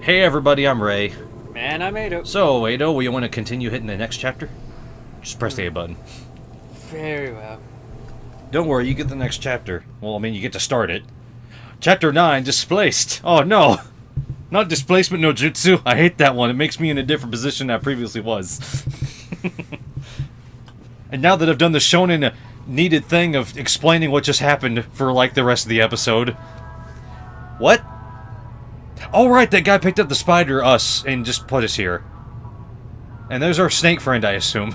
Hey everybody, I'm Ray. Man, I'm Atou. So, Atou, we want to continue hitting the next chapter? Just press the A button. Very well. Don't worry, you get the next chapter. Well, I mean, you get to start it. Chapter 9, Displaced. Oh, no! Not Displacement no Jutsu. I hate that one. It makes me in a different position than I previously was. And now that I've done the shonen needed thing of explaining what just happened for, like, the rest of the episode. What? Oh, right, that guy picked up the spider, us, and just put us here. And there's our snake friend, I assume.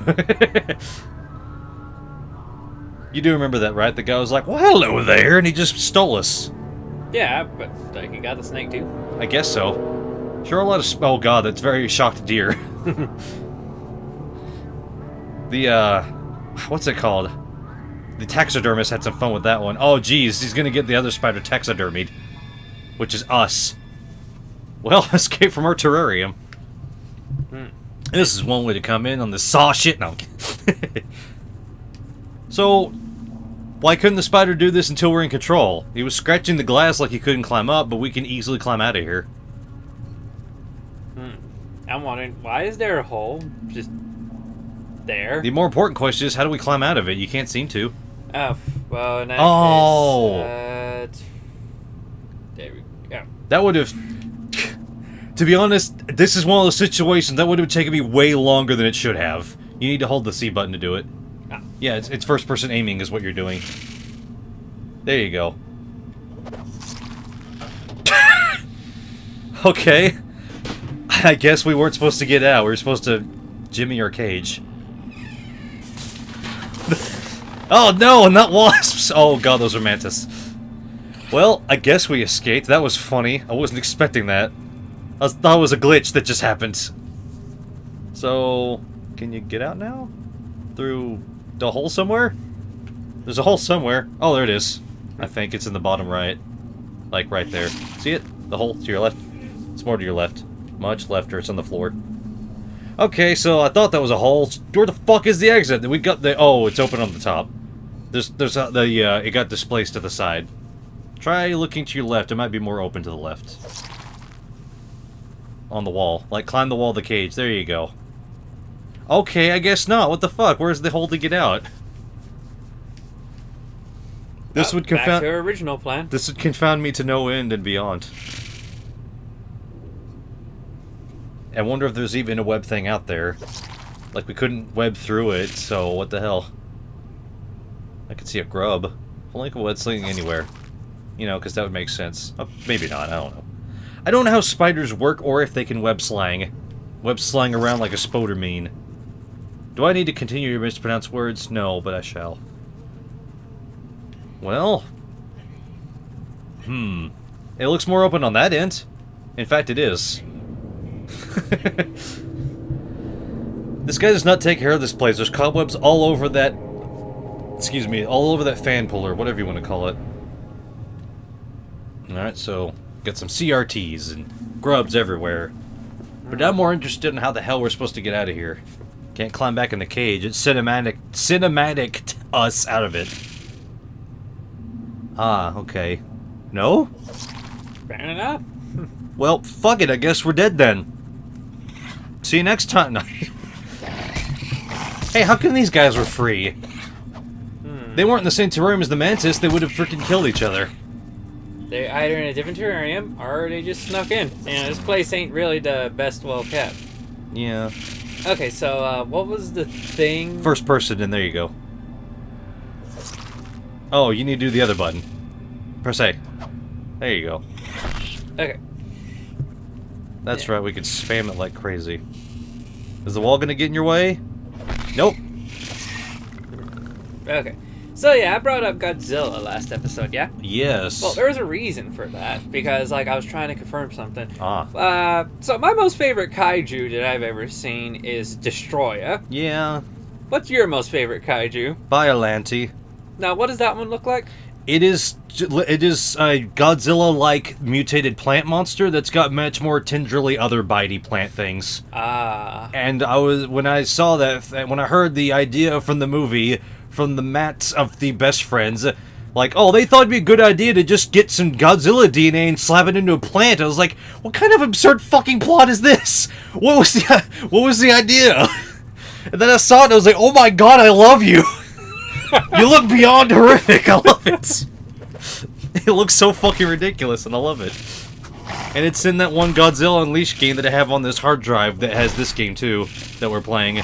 You do remember that, right? The guy was like, well, hello there, and he just stole us. Yeah, but he got the snake too. I guess so. Sure, a lot of... Oh, God, that's very shocked deer. What's it called? The taxidermist had some fun with that one. Oh, geez, he's gonna get the other spider taxidermied. Which is us. Well, escape from our terrarium. This is one way to come in on the saw shit. No, I'm kidding. So, why couldn't the spider do this until we're in control? He was scratching the glass like he couldn't climb up, but we can easily climb out of here. I'm wondering, why is there a hole just there? The more important question is, how do we climb out of it? You can't seem to. Oh, well, in that case, there we go. That would have... To be honest, this is one of those situations that would have taken me way longer than it should have. You need to hold the C button to do it. Ah. Yeah, it's first-person aiming is what you're doing. There you go. Okay. I guess we weren't supposed to get out. We were supposed to jimmy our cage. Oh no, not wasps! Oh god, those are mantis. Well, I guess we escaped. That was funny. I wasn't expecting that. I thought it was a glitch that just happened. So, can you get out now? Through the hole somewhere? There's a hole somewhere. Oh, there it is. I think it's in the bottom right. Like, right there. See it? The hole to your left? It's more to your left. Much left, or it's on the floor. Okay, so I thought that was a hole. Where the fuck is the exit? We got the... Oh, it's open on the top. It got displaced to the side. Try looking to your left. It might be more open to the left. On the wall. Like, climb the wall of the cage. There you go. Okay, I guess not. What the fuck? Where's the hole to get out? This would confound... Back to our original plan. This would confound me to no end and beyond. I wonder if there's even a web thing out there. Like, we couldn't web through it, so what the hell? I could see a grub. If only I could web sling anywhere. You know, because that would make sense. Oh, maybe not, I don't know. I don't know how spiders work or if they can web slang. Web slang around like a spodermean. Do I need to continue to mispronounce words? No, but I shall. Well... It looks more open on that end. In fact, it is. This guy does not take care of this place. There's cobwebs all over that... Excuse me, all over that fan puller, whatever you want to call it. Alright, so... Got some CRTs and grubs everywhere. But I'm more interested in how the hell we're supposed to get out of here. Can't climb back in the cage. It's cinematic us out of it. Ah, okay. No? Fair enough. Well, fuck it. I guess we're dead then. See you next time. Hey, how come these guys were free? They weren't in the same terrarium as the mantis. They would have freaking killed each other. They're either in a different terrarium, or they just snuck in. You know, this place ain't really the best well kept. Yeah. Okay, so, what was the thing? First person, and there you go. Oh, you need to do the other button. Press A. There you go. Okay. That's right, we could spam it like crazy. Is the wall gonna get in your way? Nope. Okay. So yeah, I brought up Godzilla last episode, yeah? Yes. Well, there was a reason for that, because, like, I was trying to confirm something. Ah. So my most favorite kaiju that I've ever seen is Destroyer. Yeah. What's your most favorite kaiju? Biollante. Now, what does that one look like? It is a Godzilla-like mutated plant monster that's got much more tendrily other bitey plant things. Ah. And when I saw that, when I heard the idea from the movie, from the mats of the best friends, Like, oh, they thought it'd be a good idea to just get some Godzilla DNA and slap it into a plant. I was like, what kind of absurd fucking plot is this? What was the idea? And then I saw it and I was like, oh my god, I love you. You look beyond horrific. I love it. It looks so fucking ridiculous and I love it. And it's in that one Godzilla Unleashed game that I have on this hard drive that has this game too, that we're playing.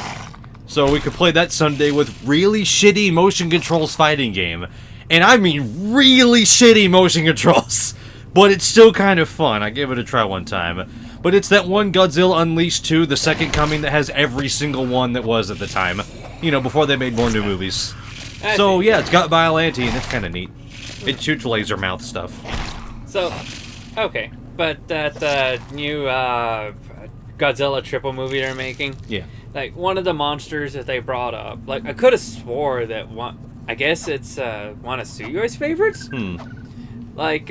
So we could play that Sunday with really shitty motion controls fighting game. And I mean really shitty motion controls. But it's still kind of fun. I gave it a try one time. But it's that one Godzilla Unleashed 2, the second coming, that has every single one that was at the time. You know, before they made more new movies. So yeah, it's got Biollante and it's kind of neat. It shoots laser mouth stuff. So, okay. But that new Godzilla triple movie they're making, yeah, like one of the monsters that they brought up, like I could have swore that one. I guess it's one of Sugio's favorites. Like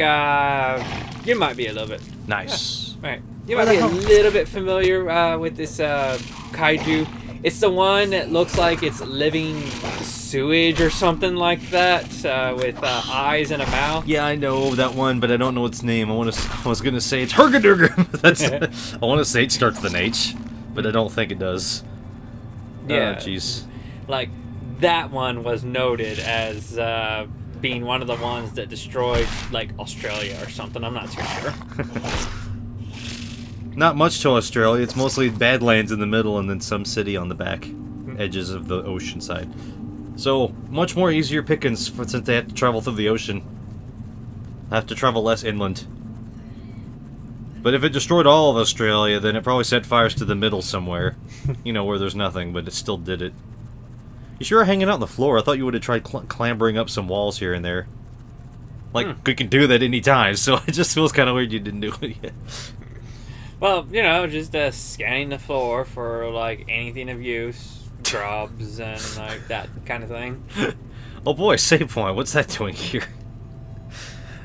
you might be a little bit nice. Yeah, right, you might be a little bit familiar with this kaiju. It's the one that looks like it's living sewage or something like that, with eyes and a mouth. Yeah, I know that one, but I don't know its name. I was gonna say it's Hergadurger. That's. I want to say it starts with an H, but I don't think it does. Yeah. Oh, jeez. Like that one was noted as being one of the ones that destroyed like Australia or something. I'm not too sure. Not much to Australia. It's mostly Badlands in the middle and then some city on the back edges of the ocean side. So, much more easier pickings since they have to travel through the ocean. Have to travel less inland. But if it destroyed all of Australia, then it probably set fires to the middle somewhere. You know, where there's nothing, but it still did it. You sure are hanging out on the floor. I thought you would have tried clambering up some walls here and there. Like, we can do that any time, so it just feels kind of weird you didn't do it yet. Well, you know, just scanning the floor for, like, anything of use, grubs, and, like, that kind of thing. Oh boy, save point. What's that doing here?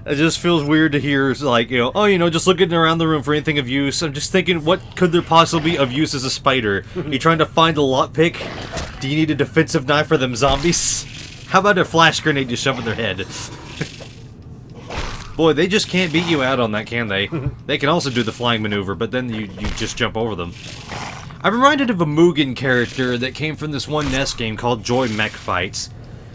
It just feels weird to hear, like, you know, oh, you know, just looking around the room for anything of use. I'm just thinking, what could there possibly be of use as a spider? Are you trying to find a lockpick? Do you need a defensive knife for them zombies? How about a flash grenade you shove in their head? Boy, they just can't beat you out on that, can they? They can also do the flying maneuver, but then you just jump over them. I'm reminded of a Mugen character that came from this one NES game called Joy Mech Fights.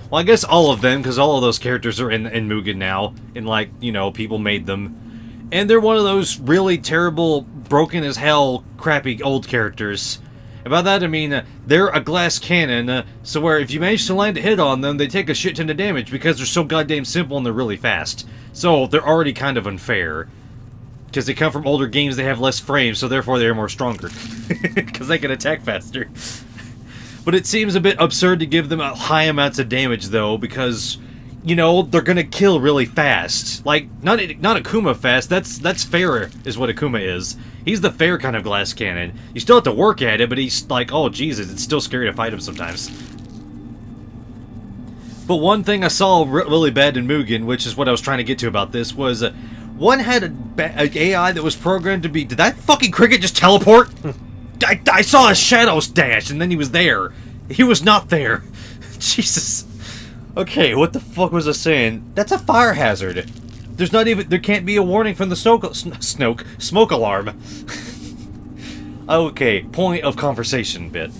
Well, I guess all of them, because all of those characters are in Mugen now, and, like, you know, people made them. And they're one of those really terrible, broken-as-hell, crappy old characters. And by that I mean, they're a glass cannon, so where if you manage to land a hit on them, they take a shit ton of damage because they're so goddamn simple and they're really fast. So, they're already kind of unfair. Because they come from older games, they have less frames, so therefore they're more stronger. Because they can attack faster. But it seems a bit absurd to give them high amounts of damage, though, because, you know, they're gonna kill really fast. Like, not Akuma fast, that's fair, is what Akuma is. He's the fair kind of glass cannon. You still have to work at it, but he's like, oh, Jesus, it's still scary to fight him sometimes. But one thing I saw really bad in Mugen, which is what I was trying to get to about this, was one had an AI that was programmed to be... Did that fucking cricket just teleport? I saw his shadows dash, and then he was there. He was not there. Jesus. Okay, what the fuck was I saying? That's a fire hazard. There's not even... There can't be a warning from the smoke alarm. Okay, point of conversation bit.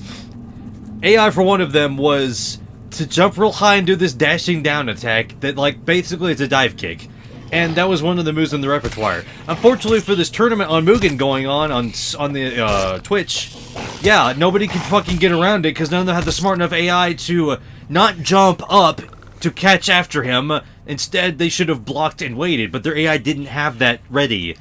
AI for one of them was to jump real high and do this dashing down attack that, like, basically it's a dive kick. And that was one of the moves in the repertoire. Unfortunately for this tournament on Mugen going on the Twitch, yeah, nobody could fucking get around it because none of them had the smart enough AI to not jump up to catch after him. Instead, they should have blocked and waited, but their AI didn't have that ready.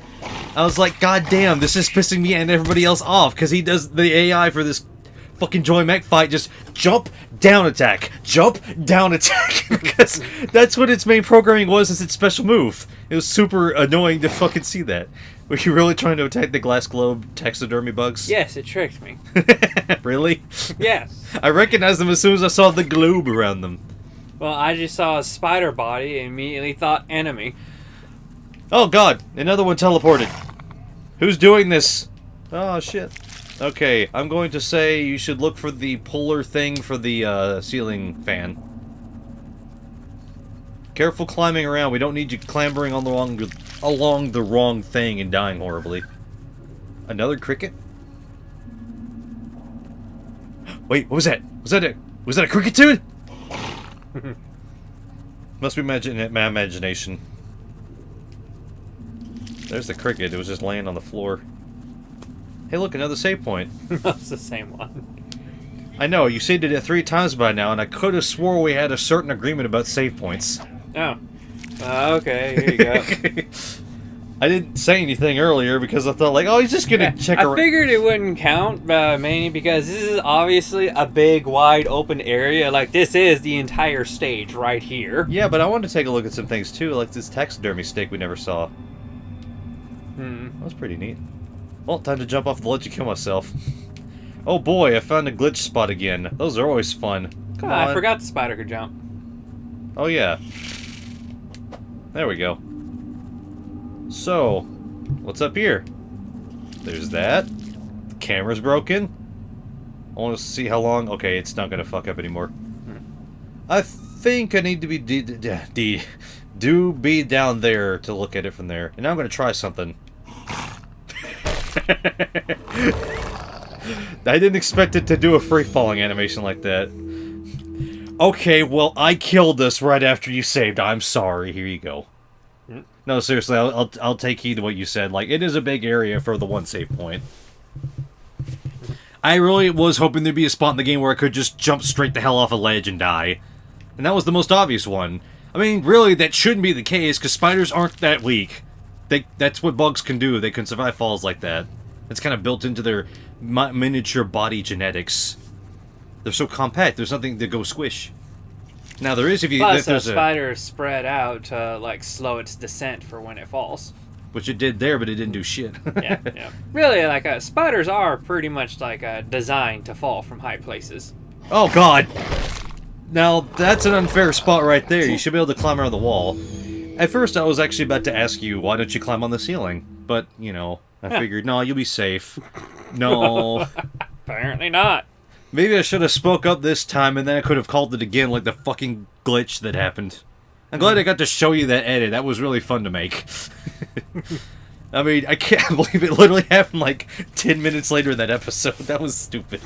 I was like, god damn, this is pissing me and everybody else off because he does the AI for this fucking Joy Mech fight just jump down attack because that's what its main programming was as its special move. It was super annoying to fucking see that. Were you really trying to attack the glass globe taxidermy bugs? Yes, it tricked me. Really? Yes. I recognized them as soon as I saw the globe around them. Well, I just saw a spider body and immediately thought enemy. Oh god, another one teleported. Who's doing this? Oh shit. Okay, I'm going to say you should look for the puller thing for the ceiling fan. Careful climbing around. We don't need you clambering on along the wrong thing and dying horribly. Another cricket? Wait, what was that? Was that a cricket tune? Must be my imagination. There's the cricket. It was just laying on the floor. Hey, look, another save point. That's the same one. I know, you saved it 3 times by now, and I could have swore we had a certain agreement about save points. Oh. Okay, here you go. I didn't say anything earlier because I thought, like, oh, he's just gonna check around. I figured it wouldn't count, mainly because this is obviously a big, wide open area. Like, this is the entire stage right here. Yeah, but I wanted to take a look at some things, too, like this taxidermy steak we never saw. That was pretty neat. Well, time to jump off the ledge and kill myself. Oh boy, I found a glitch spot again. Those are always fun. Come on. I forgot the spider could jump. Oh yeah. There we go. So, what's up here? There's that. The camera's broken. I want to see how long... Okay, it's not going to fuck up anymore. I think I need to be... be down there to look at it from there. And now I'm going to try something. I didn't expect it to do a free-falling animation like that. Okay, well, I killed us right after you saved. I'm sorry. Here you go. No, seriously, I'll take heed to what you said. Like, it is a big area for the one save point. I really was hoping there'd be a spot in the game where I could just jump straight the hell off a ledge and die. And that was the most obvious one. I mean, really, that shouldn't be the case, because spiders aren't that weak. That's what bugs can do. They can survive falls like that. It's kind of built into their miniature body genetics. They're so compact, there's nothing to go squish. Now, there is if you... Plus, a spider is spread out to, like, slow its descent for when it falls. Which it did there, but it didn't do shit. Yeah. Really, like, spiders are pretty much, like, designed to fall from high places. Oh, God! Now, that's an unfair spot right there. You should be able to climb around the wall. At first, I was actually about to ask you, why don't you climb on the ceiling? But, you know, I figured, no, you'll be safe. No. Apparently not. Maybe I should have spoke up this time, and then I could have called it again like the fucking glitch that happened. I'm glad I got to show you that edit. That was really fun to make. I mean, I can't believe it literally happened like 10 minutes later in that episode. That was stupid.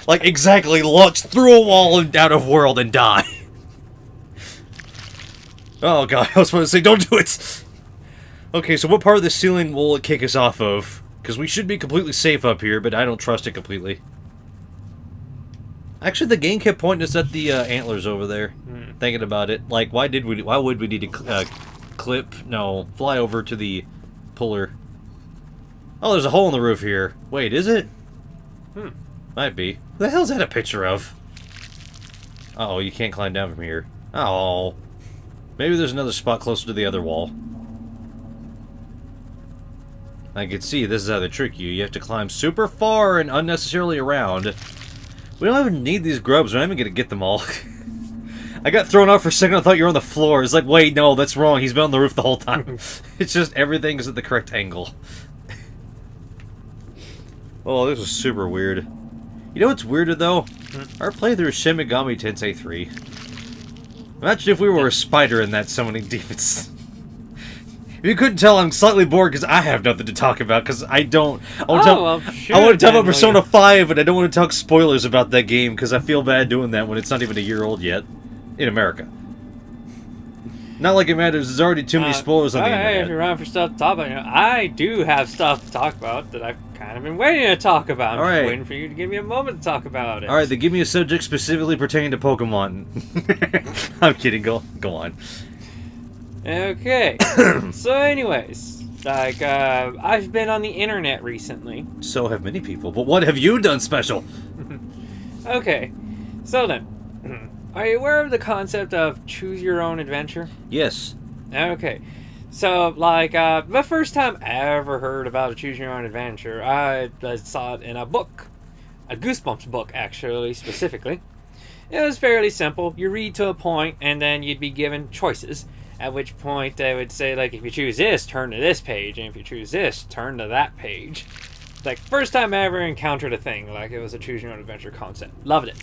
Like, exactly, launch through a wall and out of world and die. Oh god, I was supposed to say, don't do it! Okay, so what part of the ceiling will it kick us off of? Because we should be completely safe up here, but I don't trust it completely. Actually, the game kept pointing us at the antlers over there. Thinking about it, like, why would we need to fly over to the puller? Oh, there's a hole in the roof here. Wait, is it? Might be. Who the hell's that a picture of? Uh-oh, you can't climb down from here. Oh. Maybe there's another spot closer to the other wall. I can see this is how they trick you. You have to climb super far and unnecessarily around. We don't even need these grubs. We're not even going to get them all. I got thrown off for a second. I thought you were on the floor. It's like, wait, no, that's wrong. He's been on the roof the whole time. It's just everything is at the correct angle. Oh, this is super weird. You know what's weirder, though? Our playthrough of Shin Megami Tensei 3. Imagine if we were a spider in that summoning demons. If you couldn't tell, I'm slightly bored because I have nothing to talk about because I want to talk about Persona 5, but I don't want to talk spoilers about that game because I feel bad doing that when it's not even a year old yet. In America. Not like it matters, there's already too many spoilers on the internet. If you're around for stuff to talk about, I do have stuff to talk about that I've kind of been waiting to talk about. I'm just waiting for you to give me a moment to talk about it. Alright, then give me a subject specifically pertaining to Pokemon. I'm kidding, go on. Okay. So anyways, like, I've been on the internet recently. So have many people, but what have you done special? Okay, so then, are you aware of the concept of choose your own adventure? Yes. Okay. So, like, the first time I ever heard about a choose your own adventure, I saw it in a book. A Goosebumps book, actually, specifically. It was fairly simple. You read to a point, and then you'd be given choices. At which point, they would say, like, if you choose this, turn to this page. And if you choose this, turn to that page. Like, first time I ever encountered a thing. Like, it was a choose your own adventure concept. Loved it.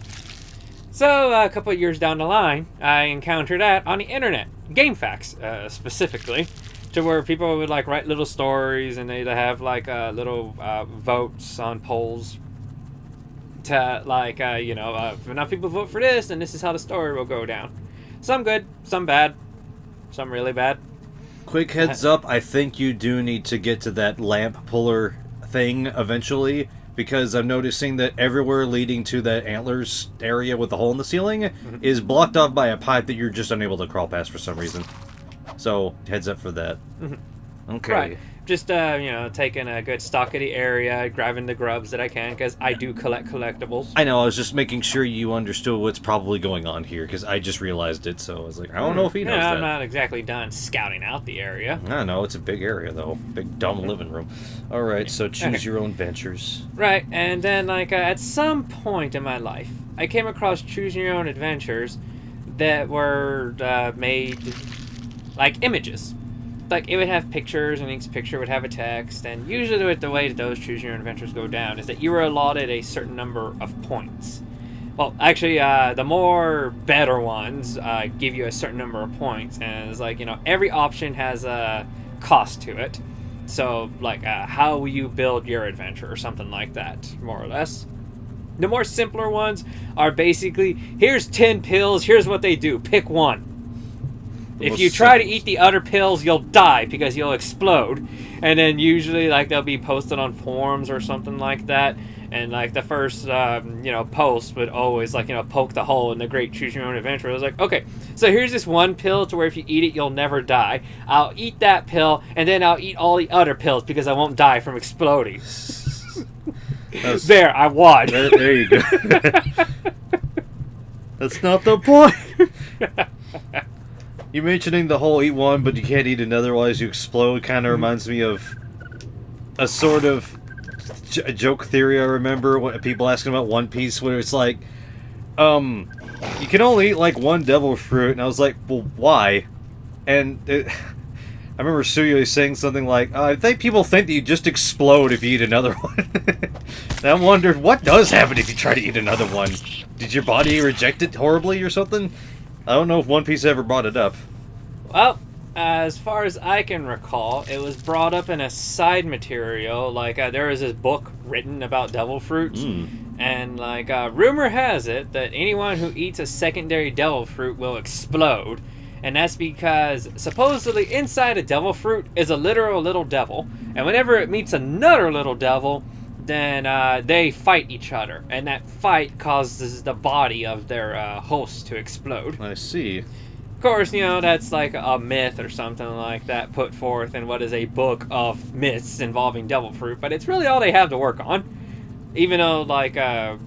So a couple of years down the line, I encountered that on the internet, GameFAQs specifically, to where people would like write little stories and they'd have like little votes on polls to like if enough people vote for this, then this is how the story will go down. Some good, some bad, some really bad. Quick heads up, I think you do need to get to that lamp puller thing eventually, because I'm noticing that everywhere leading to that antlers area with the hole in the ceiling is blocked off by a pipe that you're just unable to crawl past for some reason. So, heads up for that. Okay. Right. Just, taking a good stock of the area, grabbing the grubs that I can, because I do collect collectibles. I know, I was just making sure you understood what's probably going on here, because I just realized it, so I was like, I don't know if he knows that. I'm not exactly done scouting out the area. I know, it's a big area, though. Big, dumb living room. Alright, so choose your own ventures. Right, and then, at some point in my life, I came across Choose Your Own Adventures that were made like images. Like, it would have pictures, and each picture would have a text, and usually the way that those Choose Your Own Adventures go down is that you were allotted a certain number of points. Well, actually, the more better ones give you a certain number of points, and it's like, every option has a cost to it. So, how will you build your adventure, or something like that, more or less. The more simpler ones are basically, here's 10 pills, here's what they do, pick one. If you try to eat the other pills, you'll die because you'll explode. And then usually, they'll be posted on forums or something like that. And, the first, post would always, poke the hole in the great Choose Your Own Adventure. It was like, okay, so here's this one pill to where if you eat it, you'll never die. I'll eat that pill, and then I'll eat all the other pills because I won't die from exploding. There, I won. There you go. That's not the point. You mentioning the whole eat one, but you can't eat another, otherwise you explode, kind of reminds me of a sort of joke theory I remember when people asking about One Piece, where it's like, you can only eat one devil fruit, and I was like, well, why? And I remember Suyo saying something like, I think people think that you just explode if you eat another one. And I wondered, what does happen if you try to eat another one? Did your body reject it horribly or something? I don't know if One Piece ever brought it up. Well, as far as I can recall, it was brought up in a side material. There was this book written about devil fruits. And, rumor has it that anyone who eats a secondary devil fruit will explode. And that's because, supposedly, inside a devil fruit is a literal little devil. And whenever it meets another little devil, then they fight each other, and that fight causes the body of their host to explode. I see. Of course, that's a myth or something like that put forth in what is a book of myths involving devil fruit, but it's really all they have to work on. Even though,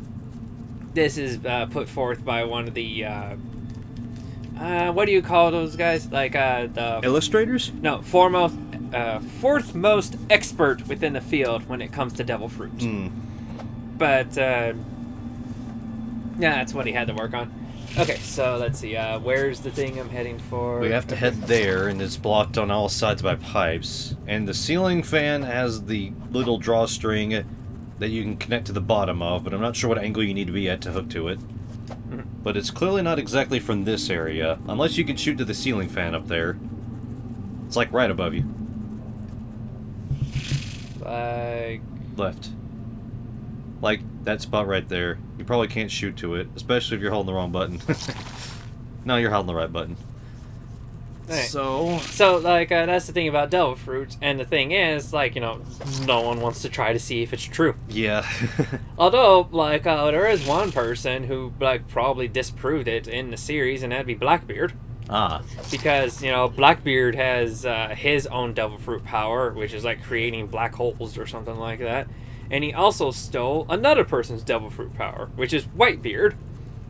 this is put forth by one of the, what do you call those guys? The... Illustrators? No, fourth most expert within the field when it comes to devil fruit. But yeah, that's what he had to work on. Okay, so let's see. Where's the thing I'm heading for? We have to head there, and it's blocked on all sides by pipes. And the ceiling fan has the little drawstring that you can connect to the bottom of, but I'm not sure what angle you need to be at to hook to it. But it's clearly not exactly from this area, unless you can shoot to the ceiling fan up there. It's right above you. Left. That spot right there. You probably can't shoot to it, especially if you're holding the wrong button. No, you're holding the right button. Right. So that's the thing about devil fruits, and the thing is, no one wants to try to see if it's true. Yeah. Although, there is one person who, probably disproved it in the series, and that'd be Blackbeard. Ah. Because, Blackbeard has his own devil fruit power, which is creating black holes or something like that. And he also stole another person's devil fruit power, which is Whitebeard,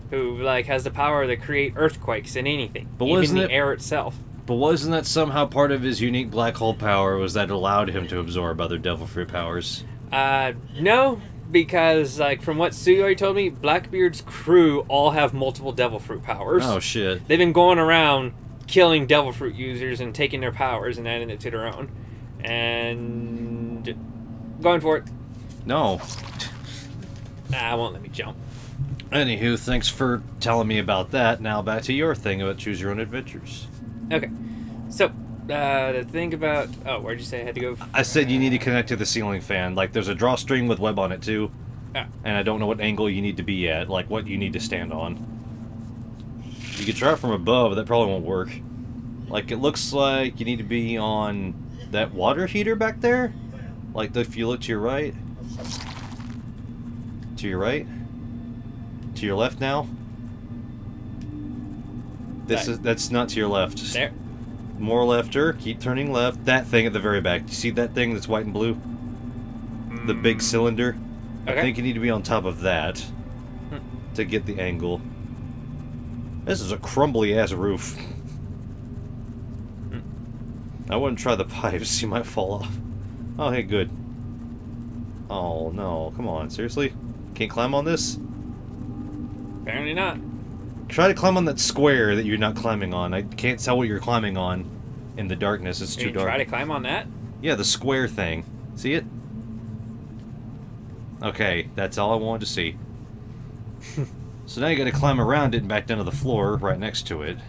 who has the power to create earthquakes in anything, even the air itself. But wasn't that somehow part of his unique black hole power, was that it allowed him to absorb other devil fruit powers? No, because, from what Sugoi told me, Blackbeard's crew all have multiple devil fruit powers. Oh, shit. They've been going around killing devil fruit users and taking their powers and adding it to their own. And... going for it. No. Nah, I won't let me jump. Anywho, thanks for telling me about that. Now back to your thing about choose your own adventures. Okay. So, the thing about... Oh, where'd you say I had to go? I said you need to connect to the ceiling fan. Like, there's a drawstring with web on it, too. Ah. And I don't know what angle you need to be at. Like, what you need to stand on. You could try it from above, but that probably won't work. Like, it looks like you need to be on that water heater back there. Like, if you look to your right. To your right. To your left now. That's not to your left. There. More lefter. Keep turning left. That thing at the very back. You see that thing that's white and blue? The big cylinder? Okay. I think you need to be on top of that to get the angle. This is a crumbly ass roof. I wouldn't try the pipes. You might fall off. Oh, hey, good. Oh, no. Come on. Seriously? Can't climb on this? Apparently not. Try to climb on that square that you're not climbing on. I can't tell what you're climbing on in the darkness. It's too dark. Try to climb on that? Yeah, the square thing. See it? Okay, that's all I wanted to see. So now you gotta climb around it and back down to the floor right next to it.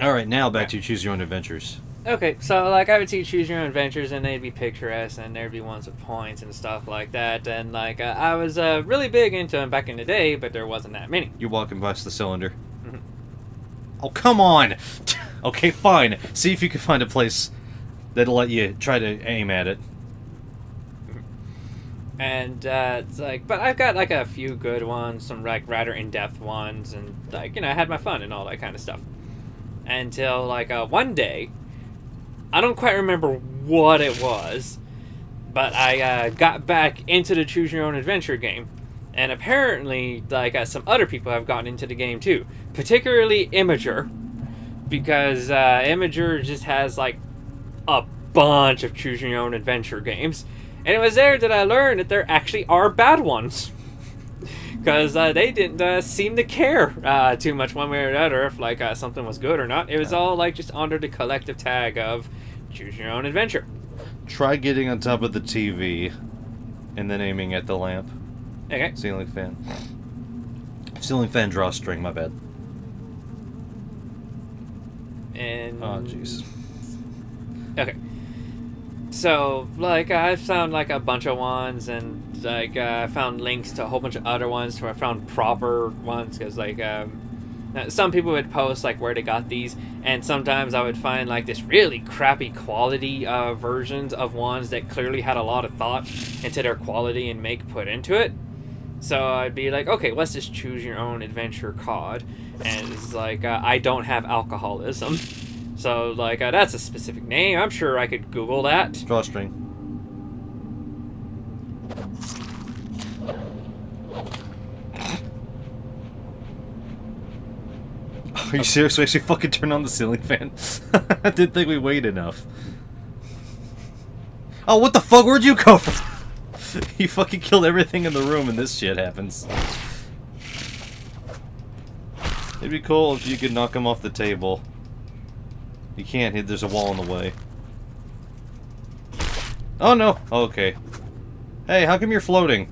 Alright, now back to choose your own adventures. Okay, so like I would see choose your own adventures, and they'd be picturesque, and there'd be ones with points and stuff like that. And like I was really big into them back in the day, but there wasn't that many. You're walking past the cylinder. Oh, come on! Okay, fine. See if you can find a place that'll let you try to aim at it. And it's like, but I've got like a few good ones, some like rather in-depth ones, and like, you know, I had my fun and all that kind of stuff. Until like one day, I don't quite remember what it was, but I got back into the Choose Your Own Adventure game, and apparently like some other people have gotten into the game too, particularly Imager, because Imager just has like a bunch of Choose Your Own Adventure games. And it was there that I learned that there actually are bad ones. Because they didn't seem to care too much one way or the other if like something was good or not. It was all like just under the collective tag of choose your own adventure. Try getting on top of the TV and then aiming at the lamp. Okay. Ceiling fan. Ceiling fan drawstring, my bad. And... Oh, jeez. Okay. So, like, I found, like, a bunch of ones, and, like, I found links to a whole bunch of other ones, where I found proper ones, because, like, some people would post, like, where they got these, and sometimes I would find, like, this really crappy quality versions of ones that clearly had a lot of thought into their quality and make put into it. So I'd be like, okay, let's just choose your own adventure COD, and it's like, I don't have alcoholism. So, like, that's a specific name. I'm sure I could Google that. Drawstring. Are you serious? We actually fucking turned on the ceiling fan? I didn't think we weighed enough. Oh, what the fuck? Where'd you go from? You fucking killed everything in the room and this shit happens. It'd be cool if you could knock him off the table. You can't, there's a wall in the way. Oh no! Okay. Hey, how come you're floating?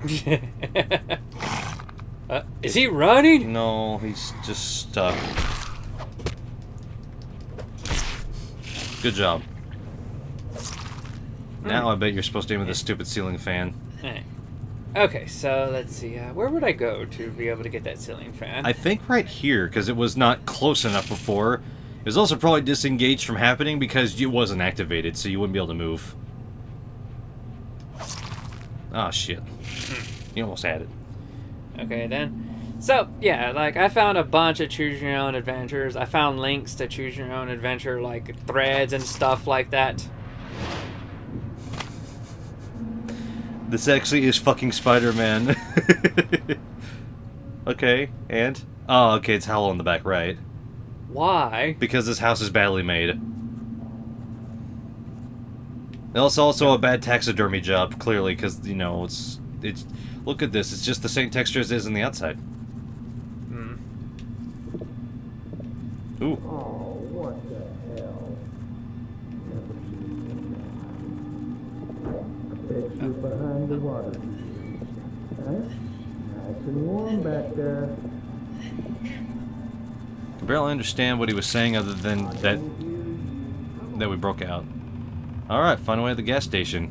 Is he running? No, he's just stuck. Good job. Now I bet you're supposed to aim with this stupid ceiling fan. Okay, so let's see. Where would I go to be able to get that ceiling fan? I think right here, because it was not close enough before. It was also probably disengaged from happening because it wasn't activated, so you wouldn't be able to move. Ah, shit. You almost had it. Okay, then. So, yeah, like, I found a bunch of Choose Your Own Adventures. I found links to Choose Your Own Adventure, like, threads and stuff like that. This actually is fucking Spider-Man. Okay, and? Oh, okay, it's Howl on the back, right. Why? Because this house is badly made. It's also a bad taxidermy job, clearly, because, you know, it's... Look at this, it's just the same texture as it is on the outside. Ooh. Oh, what the hell? Bet you're behind the water. Huh? and warm back there. I barely understand what he was saying other than that we broke out. Alright, find a way to the gas station.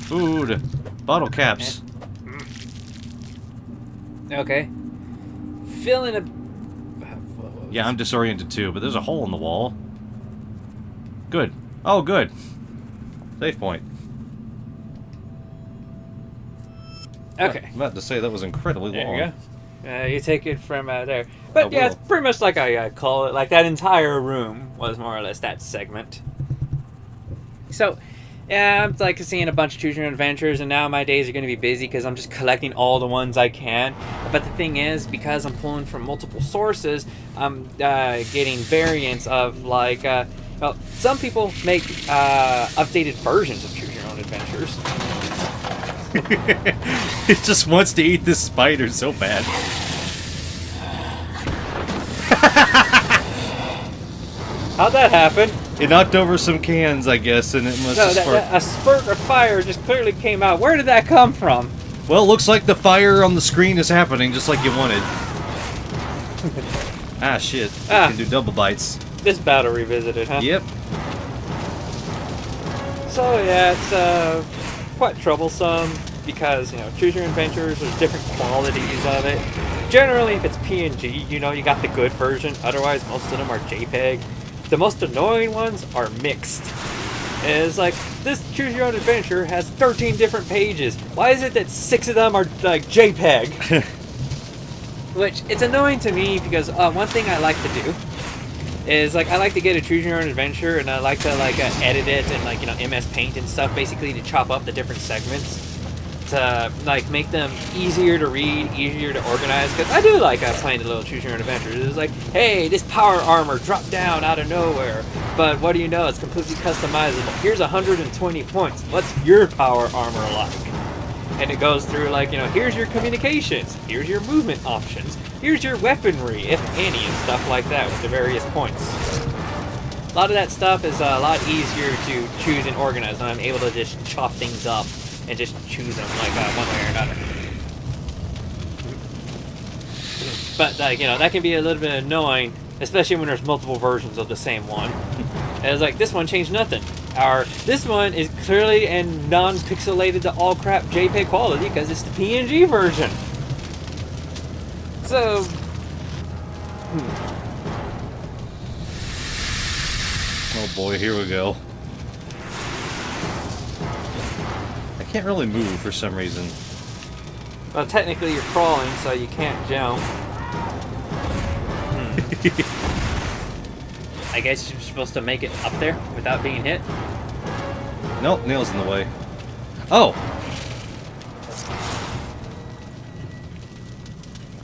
Food. Bottle caps. Okay. Filling a... Yeah, I'm disoriented too, but there's a hole in the wall. Good. Oh, good. Save point. Okay. I'm about to say that was incredibly long. There you go. You take it from there. But I yeah, will. it's pretty much like I call it. Like that entire room was more or less that segment. So, yeah, I'm like seeing a bunch of choose your own adventures, and now my days are going to be busy because I'm just collecting all the ones I can. But the thing is, because I'm pulling from multiple sources, I'm getting variants of like. Well, some people make updated versions of choose your own adventures. He just wants to eat this spider so bad. How'd that happen? It knocked over some cans, I guess, and it must No, have sparked. a spurt of fire just clearly came out. Where did that come from? Well, it looks like the fire on the screen is happening just like you wanted. Ah, shit. You can do double bites. This battle revisited, huh? Yep. So yeah, it's quite troublesome because, you know, choose your adventures, there's different qualities of it. Generally, if it's PNG, you know, you got the good version. Otherwise, most of them are JPEG. The most annoying ones are mixed. It's like, this choose your own adventure has 13 different pages. Why is it that 6 of them are like JPEG? Which, it's annoying to me because one thing I like to do is, like, I like to get a choose your own adventure, and I like to like edit it and, like, you know, MS Paint and stuff, basically to chop up the different segments to like make them easier to read, easier to organize. Because I do like playing the little choose your own adventures. It's like, hey, this power armor dropped down out of nowhere, but what do you know? It's completely customizable. Here's 120 points. What's your power armor like? And it goes through, like, you know, here's your communications, here's your movement options, here's your weaponry, if any, and stuff like that with the various points. A lot of that stuff is a lot easier to choose and organize, and I'm able to just chop things up and just choose them, like, one way or another. But, like, you know, that can be a little bit annoying, especially when there's multiple versions of the same one. And it's like, this one changed nothing. Or, this one is clearly and non-pixelated to all crap JPEG quality because it's the PNG version. So, Oh boy, here we go. I can't really move for some reason. well, technically you're crawling, so you can't jump. I guess you're supposed to make it up there without being hit. Nope, nail's in the way. Oh!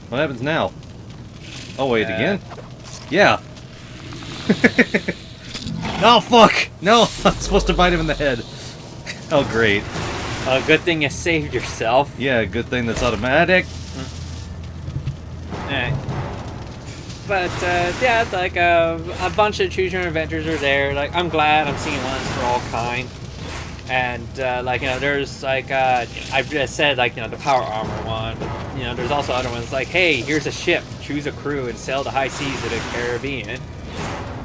What happens now? Oh, wait, again? Yeah. Oh, fuck! No, I'm supposed to bite him in the head. Oh, great. Good thing you saved yourself. Yeah, good thing that's automatic. Alright. But, yeah, it's like a bunch of choose your own adventures are there. Like, I'm glad I'm seeing ones for all kind. And, like, you know, there's, like, I've just said, like, you know, the power armor one. But, you know, there's also other ones like, hey, here's a ship. Choose a crew and sail the high seas of the Caribbean.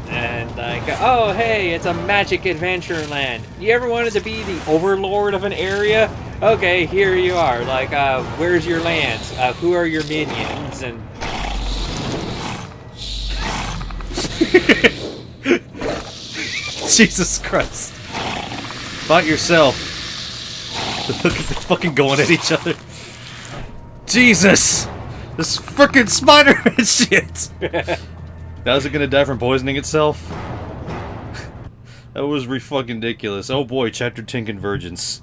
And, like, oh, hey, it's a magic adventure land. You ever wanted to be the overlord of an area? Okay, here you are. Like, where's your lands? Who are your minions? And... Jesus Christ. Fight yourself. Look at them fucking going at each other. Jesus! This frickin' Spider-Man shit! Now is it gonna die from poisoning itself? That was fucking ridiculous. Oh boy, Chapter 10 Convergence.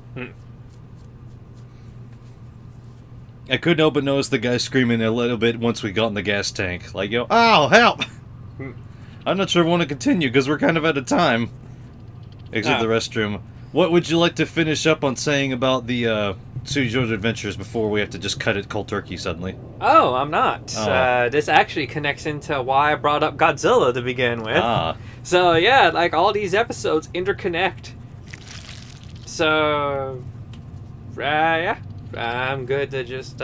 I couldn't help but notice the guy screaming a little bit once we got in the gas tank. Like, yo, ow, help! I'm not sure I want to continue because we're kind of out of time. Exit the restroom. What would you like to finish up on saying about the Choose Your Own Adventures before we have to just cut it cold turkey suddenly? Oh, I'm not. Oh. This actually connects into why I brought up Godzilla to begin with. Ah. So, yeah, like, all these episodes interconnect. So, yeah, I'm good to just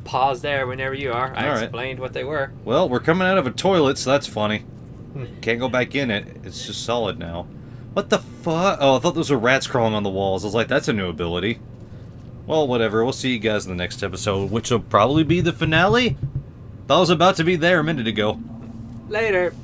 pause there whenever you are. I Alright. explained what they were. Well, we're coming out of a toilet, so that's funny. Can't go back in it. It's just solid now. What the fuck? Oh, I thought those were rats crawling on the walls. I was like, that's a new ability. Well, whatever. We'll see you guys in the next episode, which will probably be the finale. Thought I was about to be there a minute ago. Later.